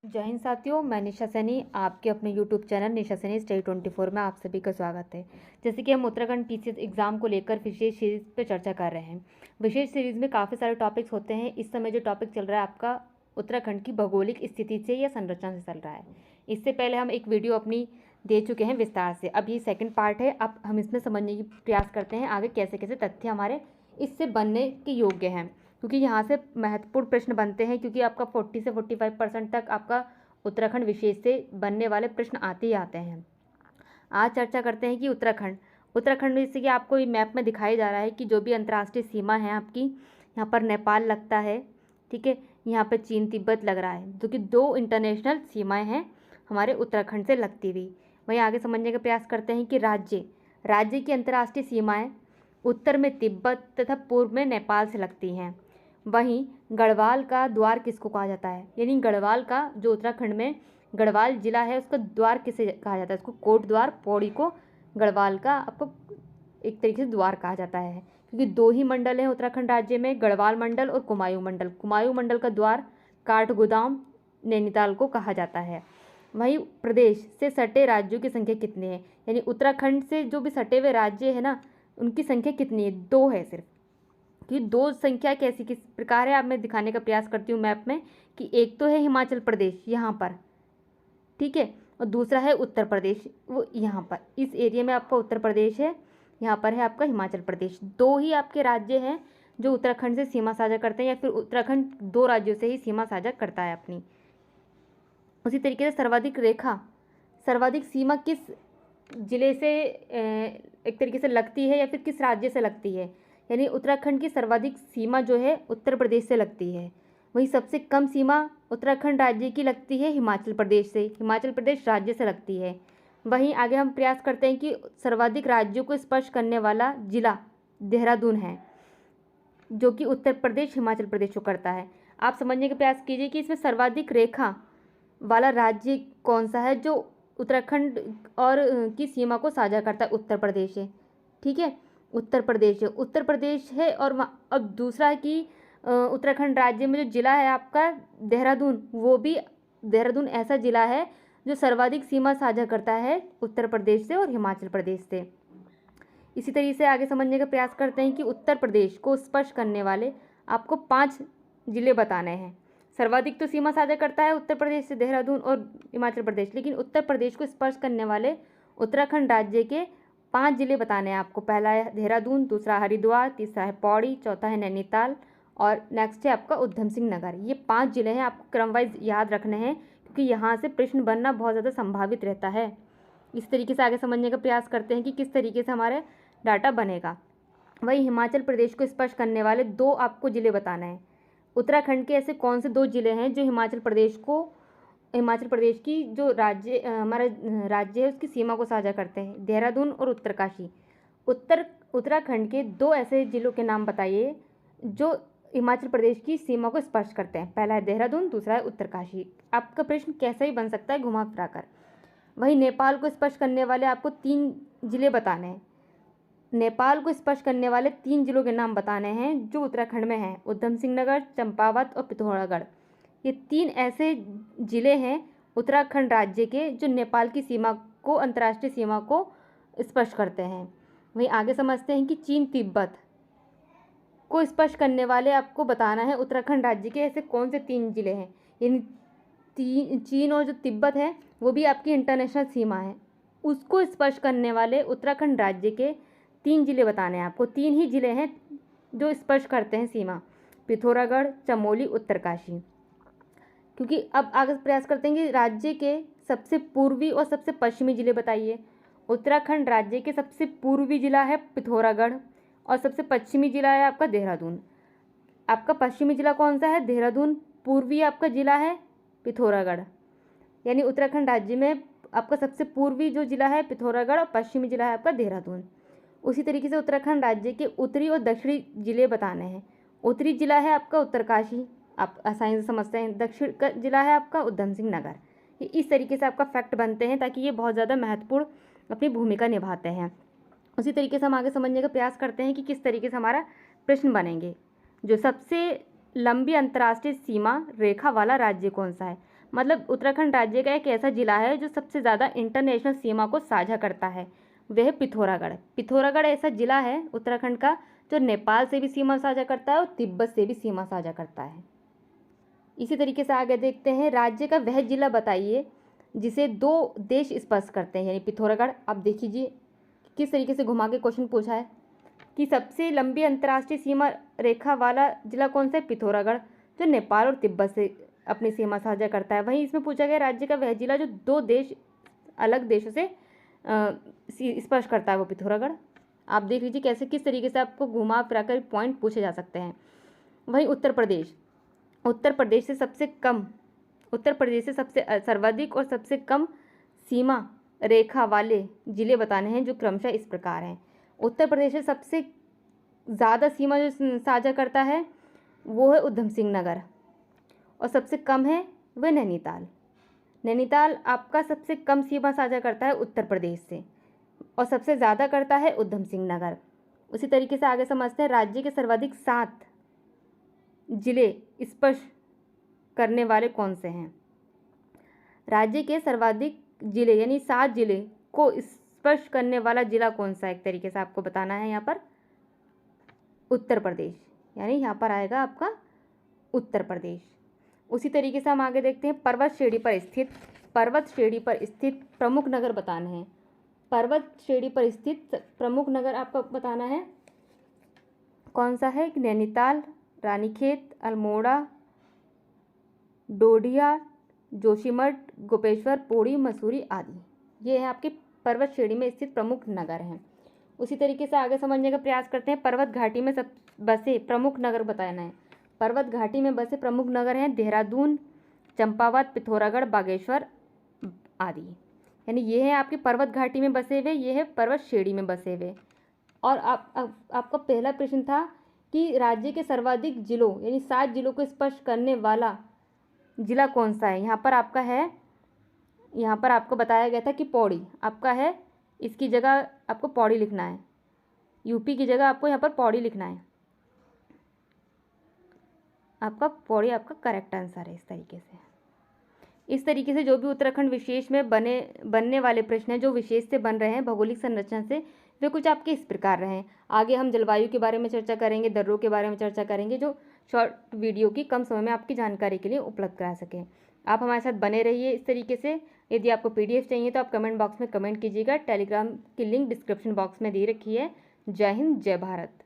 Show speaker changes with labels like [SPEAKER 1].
[SPEAKER 1] जय हिंद साथियों, मैं निशा सैनी आपके अपने यूट्यूब चैनल निशा सैनी स्टडी 24 में आप सभी का स्वागत है। जैसे कि हम उत्तराखंड टीसीएस एग्ज़ाम को लेकर विशेष सीरीज़ पे चर्चा कर रहे हैं। विशेष सीरीज़ में काफ़ी सारे टॉपिक्स होते हैं। इस समय जो टॉपिक चल रहा है आपका उत्तराखंड की भौगोलिक स्थिति से या संरचना से चल रहा है। इससे पहले हम एक वीडियो अपनी दे चुके हैं विस्तार से। अब ये सेकेंड पार्ट है। अब हम इसमें समझने की प्रयास करते हैं आगे कैसे कैसे तथ्य हमारे इससे बनने के योग्य हैं, क्योंकि यहाँ से महत्वपूर्ण प्रश्न बनते हैं। क्योंकि आपका 40 से 45% तक आपका उत्तराखंड विशेष से बनने वाले प्रश्न आते ही आते हैं। आज चर्चा करते हैं कि उत्तराखंड में, जैसे कि आपको ये मैप में दिखाया जा रहा है कि जो भी अंतर्राष्ट्रीय सीमा है आपकी, यहाँ पर नेपाल लगता है, ठीक है, यहाँ पर चीन तिब्बत लग रहा है, जो कि 2 इंटरनेशनल सीमाएं हैं हमारे उत्तराखंड से लगती हुई। वहीं आगे समझने का प्रयास करते हैं कि राज्य की अंतर्राष्ट्रीय सीमाएं उत्तर में तिब्बत तथा पूर्व में नेपाल से लगती हैं। वहीं गढ़वाल का द्वार किसको कहा जाता है, यानी गढ़वाल का जो उत्तराखंड में गढ़वाल जिला है उसका द्वार किसे कहा जाता है, उसको कोट द्वार, पौड़ी को गढ़वाल का आपको एक तरीके से द्वार कहा जाता है। क्योंकि 2 ही मंडल हैं उत्तराखंड राज्य में, गढ़वाल मंडल और कुमायूं मंडल। कुमायूं मंडल का द्वार काठगोदाम नैनीताल को कहा जाता है। वहीं प्रदेश से सटे राज्यों की संख्या कितनी है, यानी उत्तराखंड से जो भी सटे हुए राज्य है ना, उनकी संख्या कितनी है, 2 है सिर्फ। कि 2 संख्या कैसी किस प्रकार है, आप मैं दिखाने का प्रयास करती हूँ मैप में कि एक तो है हिमाचल प्रदेश यहाँ पर, ठीक है, और दूसरा है उत्तर प्रदेश, वो यहाँ पर इस एरिया में आपका उत्तर प्रदेश है, यहाँ पर है आपका हिमाचल प्रदेश। 2 ही आपके राज्य हैं जो उत्तराखंड से सीमा साझा करते हैं, या फिर उत्तराखंड 2 राज्यों से ही सीमा साझा करता है अपनी। उसी तरीके से सर्वाधिक सीमा किस जिले से एक तरीके से लगती है, या फिर किस राज्य से लगती है, यानी उत्तराखंड की सर्वाधिक सीमा जो है उत्तर प्रदेश से लगती है। वहीं सबसे कम सीमा उत्तराखंड राज्य की लगती है हिमाचल प्रदेश से, हिमाचल प्रदेश राज्य से लगती है। वहीं आगे हम प्रयास करते हैं कि सर्वाधिक राज्यों को स्पर्श करने वाला जिला देहरादून है, जो कि उत्तर प्रदेश हिमाचल प्रदेश को करता है। आप समझने का प्रयास कीजिए कि इसमें सर्वाधिक रेखा वाला राज्य कौन सा है जो उत्तराखंड और की सीमा को साझा करता है। उत्तर प्रदेश है, ठीक है, उत्तर प्रदेश है। और अब दूसरा है कि उत्तराखंड राज्य में जो जिला है आपका देहरादून, वो भी देहरादून ऐसा जिला है जो सर्वाधिक सीमा साझा करता है उत्तर प्रदेश से और हिमाचल प्रदेश से। इसी तरीके से आगे समझने का प्रयास करते हैं कि उत्तर प्रदेश को स्पर्श करने वाले आपको 5 जिले बताने हैं। सर्वाधिक तो सीमा साझा करता है उत्तर प्रदेश से देहरादून और हिमाचल प्रदेश, लेकिन उत्तर प्रदेश को स्पर्श करने वाले उत्तराखंड राज्य के 5 जिले बताने हैं आपको। पहला है देहरादून, दूसरा हरिद्वार, तीसरा है पौड़ी, चौथा है नैनीताल और नेक्स्ट है आपका उधम सिंह नगर। ये 5 जिले हैं, आपको क्रम वाइज याद रखने हैं, क्योंकि यहाँ से प्रश्न बनना बहुत ज़्यादा संभावित रहता है। इस तरीके से आगे समझने का प्रयास करते हैं कि किस तरीके से हमारे डाटा बनेगा। वही हिमाचल प्रदेश को स्पर्श करने वाले 2 आपको जिले बताना है। उत्तराखंड के ऐसे कौन से 2 जिले हैं जो हिमाचल प्रदेश की जो राज्य हमारा राज्य है उसकी सीमा को साझा करते हैं, देहरादून और उत्तरकाशी। उत्तराखंड के 2 ऐसे जिलों के नाम बताइए जो हिमाचल प्रदेश की सीमा को स्पर्श करते हैं। पहला है देहरादून, दूसरा है उत्तरकाशी। आपका प्रश्न कैसा ही बन सकता है घुमा फिरा कर। वहीं नेपाल को स्पर्श करने वाले आपको 3 जिले बताने हैं। नेपाल को स्पर्श करने वाले 3 जिलों के नाम बताने हैं जो उत्तराखंड में हैं, उधम सिंह नगर, चंपावत और पिथौरागढ़। ये 3 ऐसे जिले हैं उत्तराखंड राज्य के जो नेपाल की सीमा को, अंतर्राष्ट्रीय सीमा को स्पर्श करते हैं। वहीं आगे समझते हैं कि चीन तिब्बत को स्पर्श करने वाले आपको बताना है उत्तराखंड राज्य के ऐसे कौन से 3 जिले हैं। यानी चीन और जो तिब्बत है वो भी आपकी इंटरनेशनल सीमा है, उसको स्पर्श करने वाले उत्तराखंड राज्य के 3 जिले बताने हैं आपको। 3 ही जिले हैं जो स्पर्श करते हैं सीमा, पिथौरागढ़, चमोली, उत्तरकाशी। क्योंकि अब आगे प्रयास करते हैं कि राज्य के सबसे पूर्वी और सबसे पश्चिमी जिले बताइए। उत्तराखंड राज्य के सबसे पूर्वी जिला है पिथौरागढ़ और सबसे पश्चिमी जिला है आपका देहरादून। आपका पश्चिमी जिला कौन सा है, देहरादून। पूर्वी आपका जिला है पिथौरागढ़। यानी उत्तराखंड राज्य में आपका सबसे पूर्वी जो जिला है पिथौरागढ़ और पश्चिमी जिला है आपका देहरादून। उसी तरीके से उत्तराखंड राज्य के उत्तरी और दक्षिणी जिले बताने हैं। उत्तरी जिला है आपका उत्तरकाशी, आप आसानी से समझते हैं। दक्षिण का जिला है आपका उधम सिंह नगर। ये इस तरीके से आपका फैक्ट बनते हैं ताकि ये बहुत ज़्यादा महत्वपूर्ण अपनी भूमिका निभाते हैं। उसी तरीके से हम आगे समझने का प्रयास करते हैं कि किस तरीके से हमारा प्रश्न बनेंगे। जो सबसे लंबी अंतर्राष्ट्रीय सीमा रेखा वाला राज्य कौन सा है। मतलब उत्तराखंड राज्य का एक ऐसा जिला है जो सबसे ज़्यादा इंटरनेशनल सीमा को साझा करता है, वह पिथौरागढ़। पिथौरागढ़ ऐसा जिला है उत्तराखंड का जो नेपाल से भी सीमा साझा करता है और तिब्बत से भी सीमा साझा करता है। इसी तरीके से आगे देखते हैं, राज्य का वह जिला बताइए जिसे 2 देश स्पर्श करते हैं, यानी पिथौरागढ़। अब देख लीजिए किस तरीके से घुमा के क्वेश्चन पूछा है कि सबसे लंबी अंतर्राष्ट्रीय सीमा रेखा वाला जिला कौन सा है? पिथौरागढ़, जो नेपाल और तिब्बत से अपनी सीमा साझा करता है। वहीं इसमें पूछा गया राज्य का वह जिला जो 2 देश अलग देशों से स्पर्श करता है, वो पिथौरागढ़। आप देख लीजिए कैसे किस तरीके से आपको घुमा फिरा कर पॉइंट पूछे जा सकते हैं। वहीं उत्तर प्रदेश से सबसे सर्वाधिक और सबसे कम सीमा रेखा वाले जिले बताने हैं, जो क्रमशः इस प्रकार हैं। उत्तर प्रदेश से सबसे ज़्यादा सीमा जो साझा करता है वो है उधम सिंह नगर, और सबसे कम है वह नैनीताल। नैनीताल आपका सबसे कम सीमा साझा करता है उत्तर प्रदेश से, और सबसे ज़्यादा करता है उधम सिंह नगर। उसी तरीके से आगे समझते हैं, राज्य के सर्वाधिक 7 जिले स्पर्श करने वाले कौन से हैं? राज्य के सर्वाधिक जिले यानी 7 जिले को स्पर्श करने वाला जिला कौन सा है? एक तरीके से आपको बताना है यहाँ पर उत्तर प्रदेश, यानी यहाँ पर आएगा आपका उत्तर प्रदेश। उसी तरीके से हम आगे देखते हैं, पर्वत श्रेणी पर स्थित प्रमुख नगर बताने हैं। पर्वत श्रेणी पर स्थित प्रमुख नगर आपको बताना है कौन सा है? नैनीताल, रानीखेत, अल्मोड़ा, डोडिया, जोशीमठ, गोपेश्वर, पौड़ी, मसूरी आदि। ये है आपके पर्वत श्रेणी में स्थित प्रमुख नगर हैं। उसी तरीके से आगे समझने का प्रयास करते हैं, पर्वत घाटी में सब बसे प्रमुख नगर बताना है। पर्वत घाटी में बसे प्रमुख नगर हैं देहरादून, चंपावत, पिथौरागढ़, बागेश्वर आदि। यानी ये है आपकी पर्वत घाटी में बसे हुए, ये है पर्वत श्रेणी में बसे हुए। और आपका पहला प्रश्न था कि राज्य के सर्वाधिक जिलों यानी 7 जिलों को स्पर्श करने वाला जिला कौन सा है? यहाँ पर आपको बताया गया था कि पौड़ी आपका है, इसकी जगह आपको पौड़ी लिखना है। यूपी की जगह आपको यहाँ पर पौड़ी लिखना है। आपका पौड़ी आपका करेक्ट आंसर है। इस तरीके से जो भी उत्तराखंड विशेष में बनने वाले प्रश्न हैं, जो विशेष से बन रहे हैं भौगोलिक संरचना से, वे कुछ आपके इस प्रकार रहे हैं। आगे हम जलवायु के बारे में चर्चा करेंगे, दर्रों के बारे में चर्चा करेंगे, जो शॉर्ट वीडियो की कम समय में आपकी जानकारी के लिए उपलब्ध करा सकें। आप हमारे साथ बने रहिए इस तरीके से। यदि आपको PDF चाहिए तो आप कमेंट बॉक्स में कमेंट कीजिएगा। टेलीग्राम की लिंक डिस्क्रिप्शन बॉक्स में दे रखी है। जय हिंद, जय भारत।